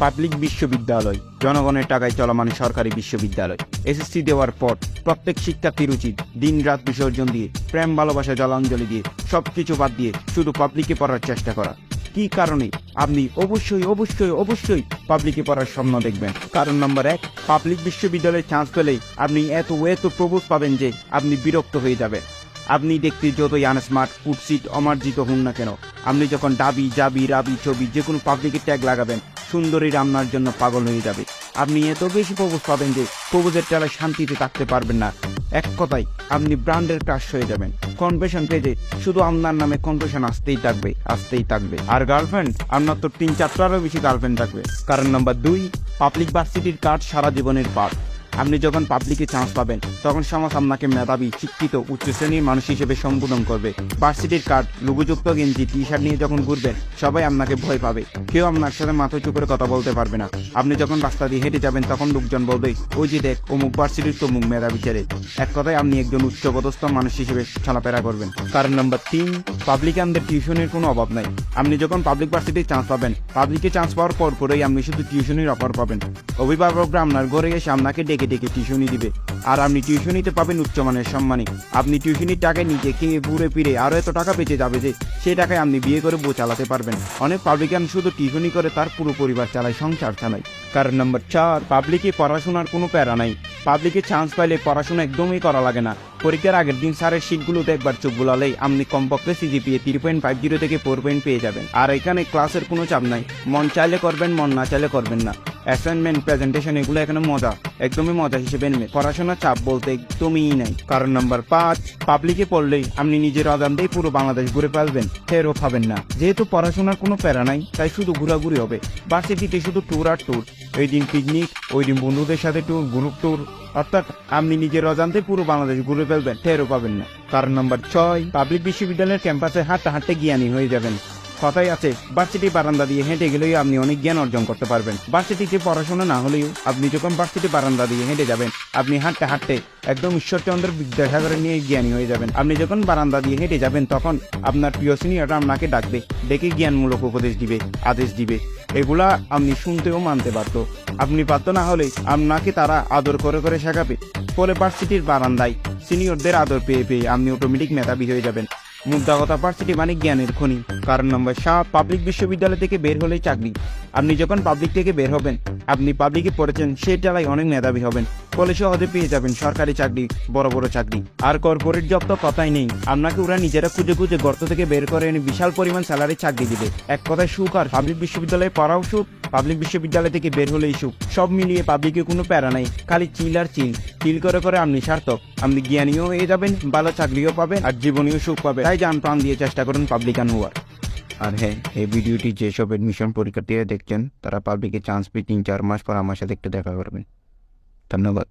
Public বিশ্ববিদ্যালয় জনগণের টাকায় চলমান সরকারি বিশ্ববিদ্যালয়। এসএসসি দেওয়ার পর প্রত্যেক শিক্ষার্থীর উচিত দিনরাত বিসর্জন দিয়ে, প্রেম ভালোবাসা জলাঞ্জলি দিয়ে, সবকিছু বাদ দিয়ে শুধু পাবলিকে পড়ার চেষ্টা করা। কি কারণে আপনি অবশ্যই অবশ্যই অবশ্যই পাবলিকে পড়ার স্বপ্ন দেখবেন? কারণ নম্বর 1, পাবলিক বিশ্ববিদ্যালয়ে চান্স পেলেই আপনি এত প্রপোজ পাবেন যে আপনি বিরক্ত হয়ে যাবেন। আপনি দেখতে যতই আনস্মার্ট, কুৎসিত, অমার্জিত হন না কেন, আপনি যখন ডাবি, জাবি, রাবি, ছবি যে কোনো পাবলিকের ট্যাগ লাগাবেন, সুন্দরীরা আপনার জন্য পাগল হয়ে যাবে। আপনি এত বেশি প্রপোজ পাবেন যে প্রপোজের টেলায় শান্তিতে থাকতে পারবেন না। এক কথায় আপনি ব্র্যান্ডের ক্রাশ হয়ে যাবেন। কনভেশন পেজে শুধু আপনার নামে কনভেশন আসতেই থাকবে। আর গার্লফ্রেন্ড, আপনার তো 3-4টারও বেশি গার্লফ্রেন্ড থাকবে। কারণ নাম্বার 2, পাবলিক ভার্সিটির কার্ড সারা জীবনের পাঠ। আপনি যখন পাবলিকে চান্স পাবেন তখন সমাজ আপনাকে মেধাবী, শিক্ষিত, উচ্চ শ্রেণীর মানুষ হিসেবে সম্বোধন করবে। ভার্সিটির কার্ড, লোগোযুক্ত গেঞ্জি, টি শার্ট নিয়ে যখন ঘুরবেন সবাই আপনাকে ভয় পাবে। কেউ আপনার সাথে মাথা উঁচু করে কথা বলতে পারবে না। আপনি যখন রাস্তা দিয়ে হেঁটে যাবেন তখন লোকজন বলবে, ওই যে দেখ অমুক ভার্সিটির তমুক মেধাবী ছেলে। এক কথায় আপনি একজন উচ্চপদস্থ মানুষ হিসেবে চলাফেরা করবেন। কারণ নাম্বার 3, পাবলিকে আমাদের টিউশনের কোনো অভাব নাই। আপনি যখন পাবলিক ভার্সিটির চান্স পাবেন, পাবলিকে চান্স পাওয়ার পরেই আপনি শুধু টিউশনের অফার পাবেন। অভিভাবকরা আপনার ঘরে এসে আপনাকে ডেকে টিউশনি দিবে, আর আপনি টিউশনিতে পাবেন উচ্চমানের সম্মানী। আপনি টিউশনির টাকায় নিজে খেয়ে ঘুরে ফিরে আরো এত টাকা বেঁচে যাবে যে সেই টাকায় আপনি বিয়ে করে বউ চালাতে পারবেন। অনেক পাবলিকান শুধু টিউশনি করে তার পুরো পরিবার চালায়, সংসার চালায়। কারণ নাম্বার 4, পাবলিকে পড়াশোনার কোনো প্যারা নাই। পাবলিকে চান্স পাইলে পড়াশোনা একদমই করা লাগে না। পরীক্ষার আগের দিন স্যারের শিটগুলোতে একবার চোখ বুলালেই আপনি কমপক্ষে সিজিপিএ 3.50 থেকে 4 পয়েন্ট পেয়ে যাবেন। আর এখানে ক্লাসের কোনো চাপ নাই, মন চাইলে করবেন, মন না চাইলে করবেন না। অ্যাসাইনমেন্ট, প্রেজেন্টেশন এগুলো এখানে মজা, একদমই মজা হিসেবে নেবে। পড়াশোনার চাপ বলতে একদমই নাই। কারণ নাম্বার 5, পাবলিকে পড়লেই আপনি নিজের অজান্তেই পুরো বাংলাদেশ ঘুরে ফেলবেন, ফেরও পাবেন না। যেহেতু পড়াশোনার কোনো প্যারা নাই, তাই শুধু ঘোরাঘুরি হবে। ভার্সিটিতে শুধু ট্যুর আর ট্যুর। এই দিন পিকনিক, ওই দিন বন্ধুদের সাথে ট্যুর, গ্রুপ ট্যুর। অর্থাৎ আপনি নিজের অজান্তে পুরো বাংলাদেশ ঘুরে ফেলবেন, ফেরও পাবেন না। কারণ নাম্বার 6, পাবলিক বিশ্ববিদ্যালয়ের ক্যাম্পাসে হাঁটতে জ্ঞানী হয়ে যাবেন। কথাই আছে, ভার্সিটি বারান্দা দিয়ে হেঁটে গেলেই আপনি অনেক জ্ঞান অর্জন করতে পারবেন। ভার্সিটিতে পড়াশোনা না হলেও আপনি যখন ভার্সিটি বারান্দা দিয়ে হেঁটে যাবেন, আপনি হাঁটতে একদম ঈশ্বরচন্দ্র বিদ্যাসাগরের নিয়ে জ্ঞানী হয়ে যাবেন। আপনি যখন বারান্দা দিয়ে হেঁটে যাবেন তখন আপনার প্রিয় সিনিয়ররা আপনাকে ডাকবে, ডেকে জ্ঞানমূলক উপদেশ দিবে, আদেশ দিবে। এগুলা আপনি শুনতেও মানতে পারত। আপনি পারত না হলে আপনাকে তারা আদর করে শেখাবে। ফলে ভার্সিটির বারান্দায় সিনিয়রদের আদর পেয়ে আপনি অটোমেটিক মেধাবী হয়ে যাবেন। মুদ্রা কথা, ভার্সিটি মানে জ্ঞানের খনি। কারণ নম্বর 7, পাবলিক বিশ্ববিদ্যালয় থেকে বের হলেই চাকরি। আপনি যখন পাবলিক থেকে বের হবেন, আপনি পাবলিকে পড়েছেন সেই টেলায় অনেক মেধাবী হবেন। ফলে সহজে পেয়ে যাবেন সরকারি চাকরি, বড় চাকরি। আর কর্পোরেট জব তো কথাই নেই, আপনাকে ওরা নিজেরা খুঁজে গর্ত থেকে বের করে এনে বিশাল পরিমাণ স্যালারি চাকরি দিবে। এক কথায় সুখ। আর পাবলিক বিশ্ববিদ্যালয়ে পড়াও সুখ, পাবলিক বিশ্ববিদ্যালয় থেকে বের হলেই সুখ। সব মিলিয়ে পাবলিকে কোনো প্যারা নাই, খালি চিল আর চিল করে আপনি সার্থক। আপনি জ্ঞানীও হয়ে যাবেন, ভালো চাকরিও পাবেন, আর জীবনীয় সুখ পাবেন। তাই জান প্রাণ দিয়ে চেষ্টা করুন পাবলিকান হওয়ার। আর হ্যাঁ, এই ভিডিওটি যেসব এডমিশন পরীক্ষার্থীরা দেখছেন তারা পাবলিকে চান্স পেয়ে 3-4 মাস পর আমার সাথে একটু দেখা করবেন। ধন্যবাদ।